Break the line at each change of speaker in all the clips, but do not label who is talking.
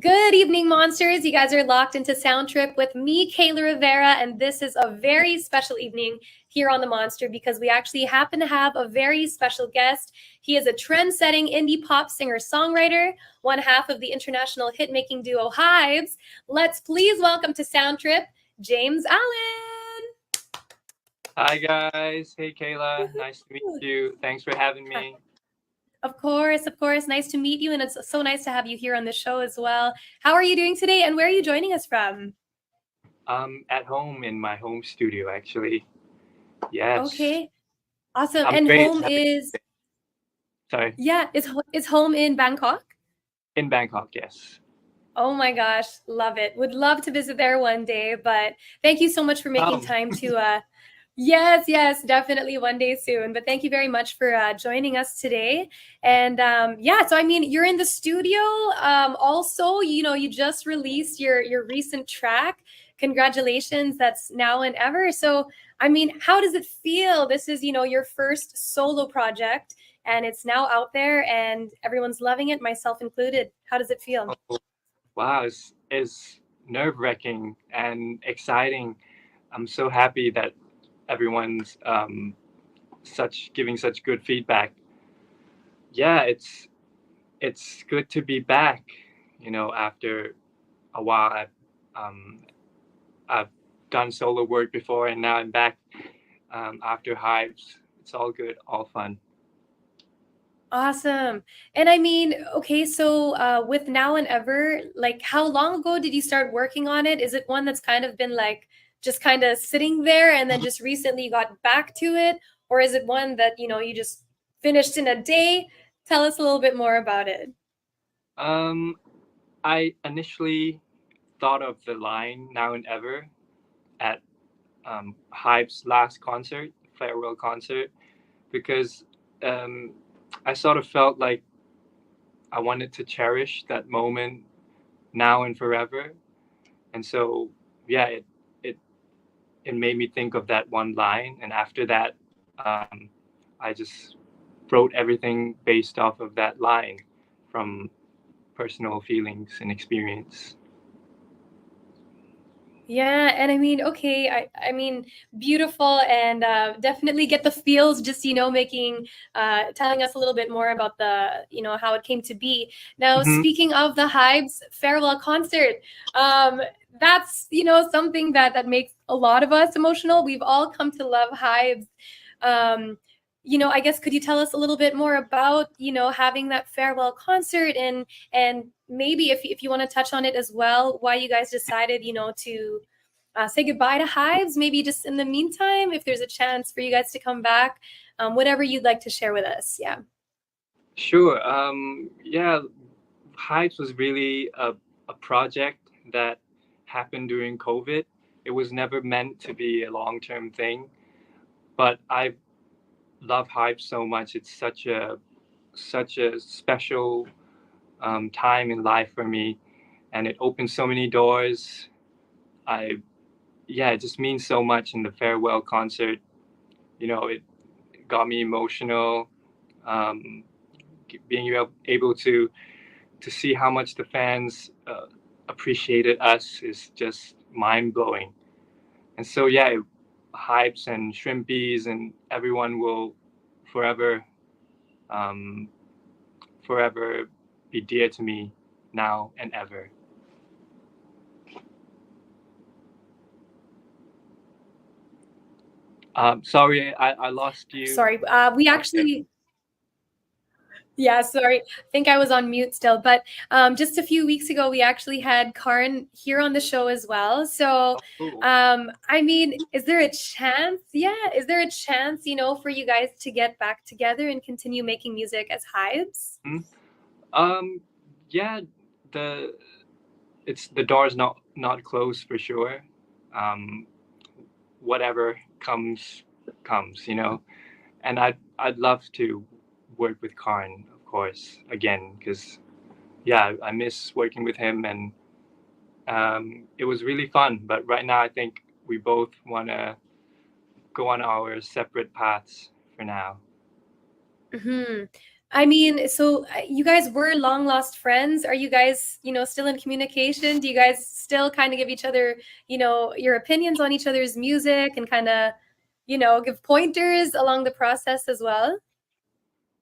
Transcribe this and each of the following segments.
Good evening, monsters. You guys are locked into Soundtrip with me, Kayla Rivera, and this is a very special evening here on The Monster because we actually happen to have a very special guest. He is a trend-setting indie pop singer-songwriter, one half of the international hit-making duo HYBS. Let's please welcome to Soundtrip, James Alyn.
Hi guys. Hey Kayla. Nice to meet you. Thanks for having me.
Of course. Nice to meet you, and it's so nice to have you here on the show as well. How are you doing today, and where are you joining us from?
At home in my home studio, actually. Yes.
Okay, awesome.
I'm
And
great.
home is,
Sorry.
yeah, is home in Bangkok?
In Bangkok, yes.
Oh my gosh, love it. Would love to visit there one day, but thank you so much for making
Um,
time to yes, definitely one day soon. But thank you very much for joining us today. And yeah, so I mean, you're in the studio. Also, you just released your recent track. Congratulations, that's Now and Ever. So, I mean, how does it feel? This is, your first solo project, and it's now out there, and everyone's loving it, myself included. How does it feel?
oh, wow, it's nerve-wracking and exciting. I'm so happy that everyone's giving such good feedback. Yeah, it's good to be back. After a while, um, I've done solo work before, and now I'm back after HYBS. It's all good, all fun.
Awesome. And I mean, okay, so with Now and Ever, like how long ago did you start working on it? Is it one that's kind of been like just kind of sitting there and then just recently got back to it? Or is it one that, you just finished in a day? Tell us a little bit more about it.
Um, I initially thought of the line "Now and Ever" at HYBE's last concert, farewell concert, because um, I sort of felt like I wanted to cherish that moment now and forever, and so yeah, it it made me think of that one line, and after that, I just wrote everything based off of that line from personal feelings and experience.
Yeah, and I mean, okay, I mean, beautiful, and definitely get the feels. Just making, telling us a little bit more about the, how it came to be. Now,
Hmm.
speaking of the HYBES farewell concert, um, that's something that makes a lot of us emotional. We've all come to love HYBES. Um, I guess could you tell us a little bit more about having that farewell concert, and maybe if you want to touch on it as well, why you guys decided, to say goodbye to HYBES, maybe just in the meantime, if there's a chance for you guys to come back, whatever you'd like to share with us. Yeah.
Sure. Yeah, HYBES was really a project that happened during COVID. It was never meant to be a long-term thing, but I love HYBES so much. It's such a special time in life for me, and it opened so many doors. I Yeah, it just means so much. In the farewell concert, it got me emotional. Um, Being able to see how much the fans appreciated us is just mind blowing. And so yeah, Hypes and Shrimpies and everyone will forever, um, forever be dear to me now and ever. Sorry, I lost you.
Sorry, we
Okay.
actually. Yeah, sorry. I think I was on mute still. But just a few weeks ago, we actually had Karin here on the show as well. So,
Oh.
I mean, is there a chance? Yeah, is there a chance, for you guys to get back together and continue making music as HYBES?
Mhm. Um, yeah, the the door's not closed for sure. Um, Whatever comes. And I'd love to work with Karn, of course, again, because yeah, I miss working with him, and it was really fun. But right now, I think we both want to go on our separate paths for now.
Hmm. I mean, so you guys were long lost friends. Are you guys, still in communication? Do you guys still kind of give each other, your opinions on each other's music and kind of, give pointers along the process as well?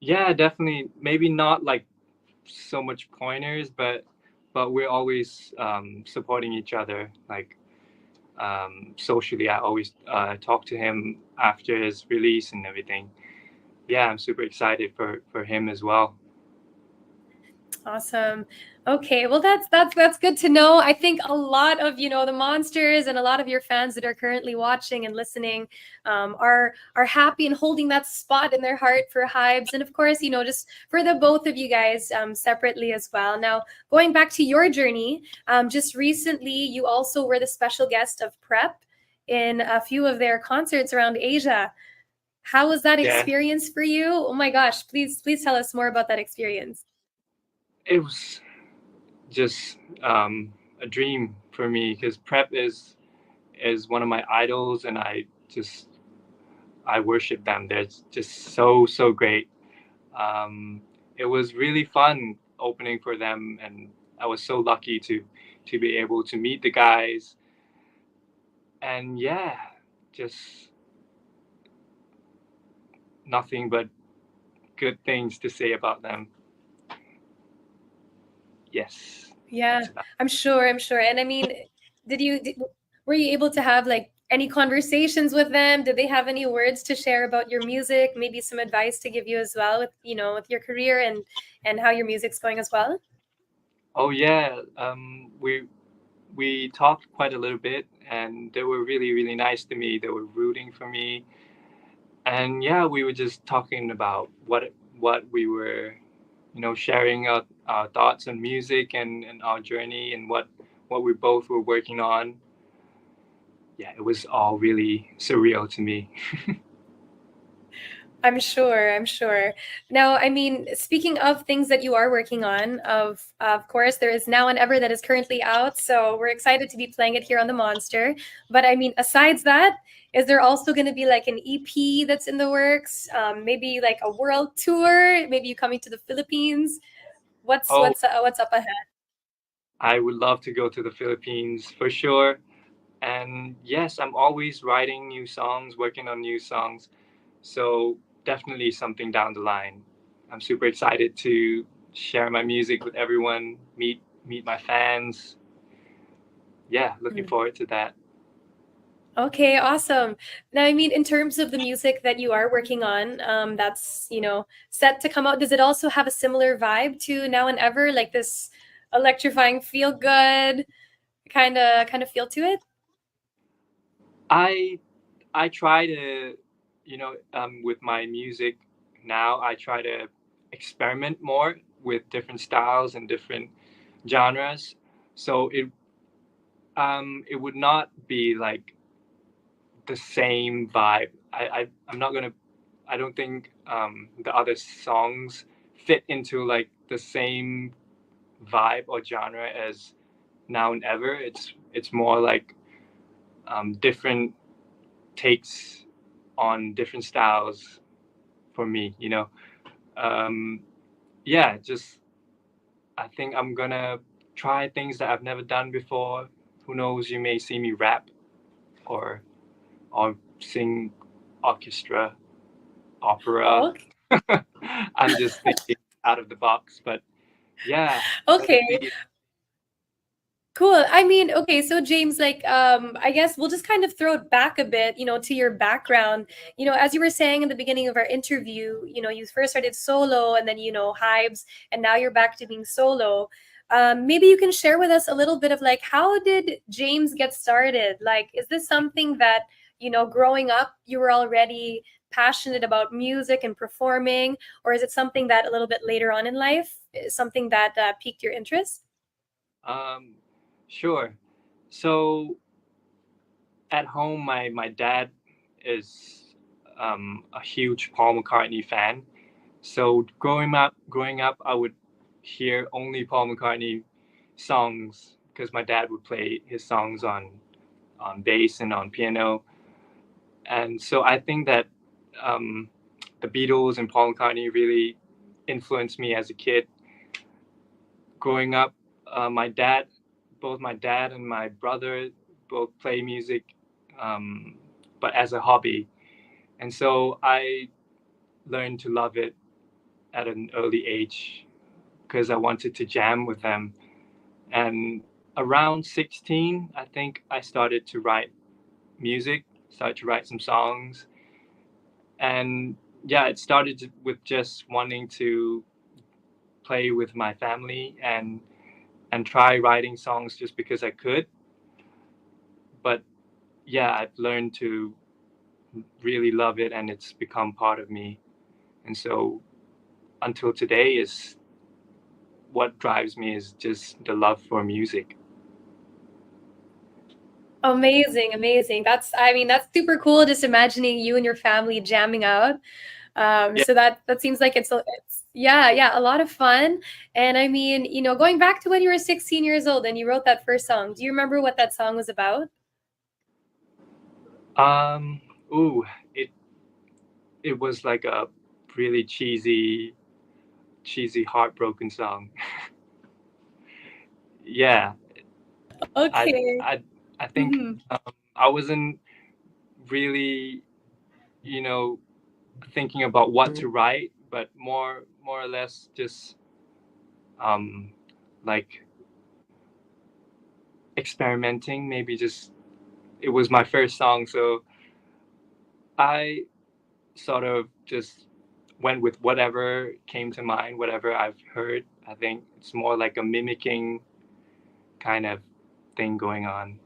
Yeah, definitely. Maybe not like so much pointers, but we're always supporting each other. Like socially, I always talk to him after his release and everything. Yeah, I'm super excited for him as well.
Awesome. Okay, well that's good to know. I think a lot of the monsters and a lot of your fans that are currently watching and listening are happy and holding that spot in their heart for HYBS, and of course just for the both of you guys separately as well. Now going back to your journey, just recently you also were the special guest of Prep in a few of their concerts around Asia. How was that
Yeah,
experience for you? Oh my gosh, please tell us more about that experience.
it was just a dream for me because Prep is one of my idols, and I worship them. They're just so great. Um, it was really fun opening for them, and I was so lucky to be able to meet the guys. And yeah, just nothing but good things to say about them. Yes,
Yeah,
that's about.
I'm sure. And I mean, were you able to have like any conversations with them? Did they have any words to share about your music? Maybe some advice to give you as well with, with your career and how your music's going as well?
Oh yeah, we talked quite a little bit, and they were really nice to me. They were rooting for me, and yeah, we were just talking about what we were, sharing our thoughts on music and our journey and what we both were working on. Yeah, it was all really surreal to me.
I'm sure. Now, I mean, speaking of things that you are working on, of course, there is Now and Ever that is currently out, so we're excited to be playing it here on the Monster. But I mean, aside that, is there also going to be like an EP that's in the works? Maybe like a world tour? Maybe you coming to the Philippines? What's
Oh,
what's uh, what's up ahead?
I would love to go to the Philippines for sure. And yes, I'm always writing new songs, working on new songs. So definitely something down the line. I'm super excited to share my music with everyone, meet my fans. Yeah, looking forward to that.
Okay, awesome. Now, I mean, in terms of the music that you are working on, that's, set to come out, does it also have a similar vibe to Now and Ever, like this electrifying, feel good kind of feel to it?
I I try to, with my music now, I try to experiment more with different styles and different genres. So it would not be like the same vibe. I'm not gonna. I don't think the other songs fit into like the same vibe or genre as Now and Ever. It's more like different takes on different styles for me. Um, yeah, just I think I'm gonna try things that I've never done before. Who knows? You may see me rap or or sing orchestra, opera.
Okay.
I'm just thinking out of the box, but yeah,
Okay.
definitely.
Cool. I mean, okay, so James, like, I guess we'll just kind of throw it back a bit, to your background. As you were saying in the beginning of our interview, you first started solo and then, HYBS, and now you're back to being solo. Maybe you can share with us a little bit of like, how did James get started? Like, is this something that, growing up, you were already passionate about music and performing, or is it something that a little bit later on in life, something that piqued your interest?
Um, sure. So at home, my dad is a huge Paul McCartney fan. So growing up, I would hear only Paul McCartney songs because my dad would play his songs on bass and on piano. And so I think that um, the Beatles and Paul McCartney really influenced me as a kid. Growing up, both my dad and my brother both play music, um, but as a hobby. And so I learned to love it at an early age because I wanted to jam with them. And around 16, I think I started to write music, started to write some songs. And yeah, it started with just wanting to play with my family and try writing songs just because I could. But yeah, I've learned to really love it and it's become part of me. And so until today is what drives me is just the love for music.
Amazing, amazing. That's super cool. Just imagining you and your family jamming out.
Yeah.
So that seems like it's yeah, a lot of fun. And I mean, going back to when you were 16 years old and you wrote that first song, do you remember what that song was about?
Um, ooh, it it was like a really cheesy heartbroken song. Yeah, I
Okay.
I I think
Hmm.
I wasn't really, you know, thinking about what to write, but more or less just um like experimenting. Maybe just it was my first song, so I sort of just went with whatever came to mind, whatever I've heard. I think it's more like a mimicking kind of thing going on.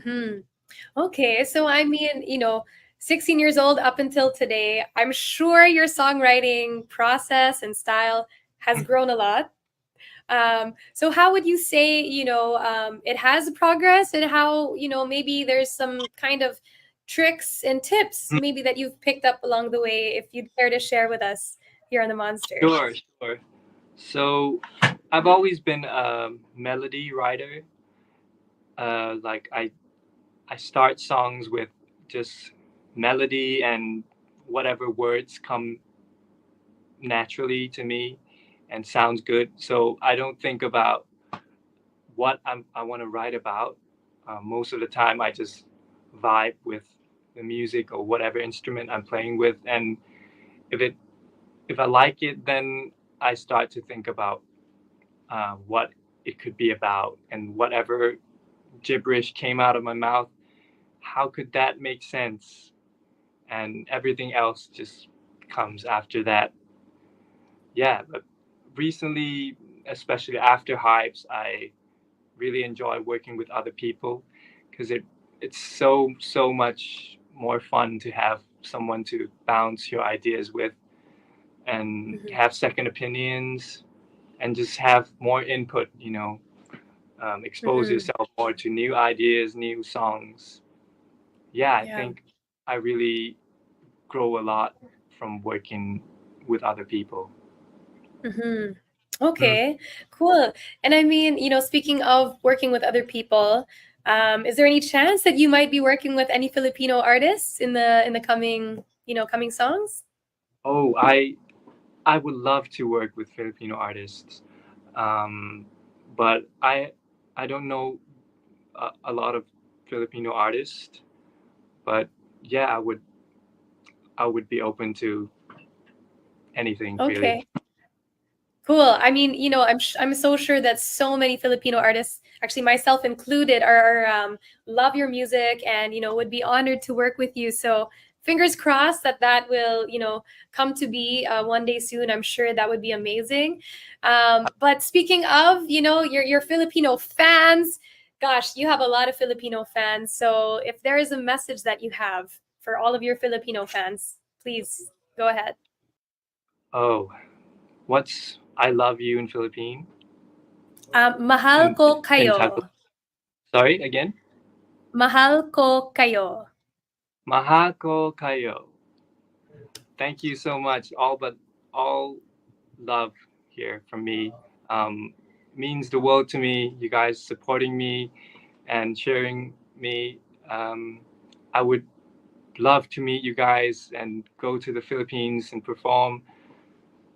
Hmm. Okay, so I mean, 16 years old up until today, I'm sure your songwriting process and style has grown a lot. So how would you say, it has progressed, and how, maybe there's some kind of tricks and tips maybe that you've picked up along the way, if you'd care to share with us here on the Monster?
Sure, sure. So I've always been a melody writer. Like I start songs with just melody and whatever words come naturally to me and sounds good. So I don't think about what I want to write about. Most of the time, I just vibe with the music or whatever instrument I'm playing with, and if it if I like it, then I start to think about what it could be about, and whatever gibberish came out of my mouth, how could that make sense? And everything else just comes after that. Yeah, but recently, especially after HYBS, I really enjoy working with other people because it's so much more fun to have someone to bounce your ideas with and
Mhm.
have second opinions and just have more input, expose
Mhm.
yourself more to new ideas, new songs. Yeah, I
Yeah.
think I really grow a lot from working with other people.
Mhm.
Mm.
Okay, cool. And I mean, speaking of working with other people, is there any chance that you might be working with any Filipino artists in the coming songs?
Oh, I would love to work with Filipino artists, um, but I don't know a lot of Filipino artists. But yeah, I would be open to anything really.
Okay. Cool. I mean, I'm so sure that so many Filipino artists, actually myself included, love your music and would be honored to work with you. So fingers crossed that will come to be one day soon. I'm sure that would be amazing. But speaking of your Filipino fans, gosh, you have a lot of Filipino fans. So if there is a message that you have for all of your Filipino fans, please go ahead.
Oh, what's I love you in Philippine?
Mahal ko
In
kayo.
Tagalog. Sorry again.
Mahal ko kayo.
Mahako kayo. Thank you so much. All love here from me. Um, means the world to me. You guys supporting me and sharing me. I would love to meet you guys and go to the Philippines and perform.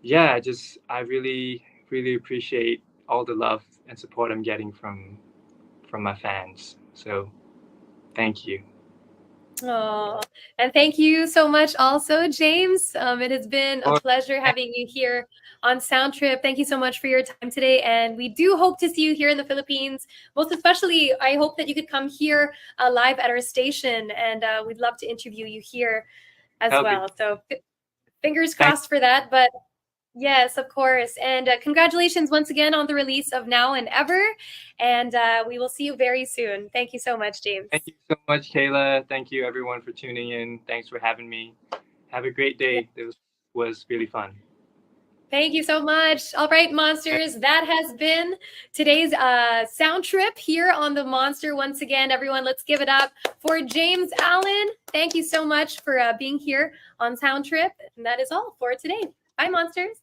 Yeah, just I really really appreciate all the love and support I'm getting from my fans. So thank you.
Oh, and thank you so much also, James. It has been a
Or-
pleasure having you here on Soundtrip. Thank you so much for your time today. And we do hope to see you here in the Philippines. Most especially, I hope that you could come here live at our station, and we'd love to interview you here as
That'll be
well. So fingers
thank
crossed for that. But yes, of course. And congratulations once again on the release of Now and Ever. And we will see you very soon. Thank you so much, James.
Thank you so much, Kayla. Thank you everyone for tuning in. Thanks for having me. Have a great day. This was really fun.
Thank you so much. All right, monsters, that has been today's sound trip here on the Monster. Once again, everyone, let's give it up for James Alyn. Thank you so much for being here on Sound Trip. And that is all for today. Bye, monsters.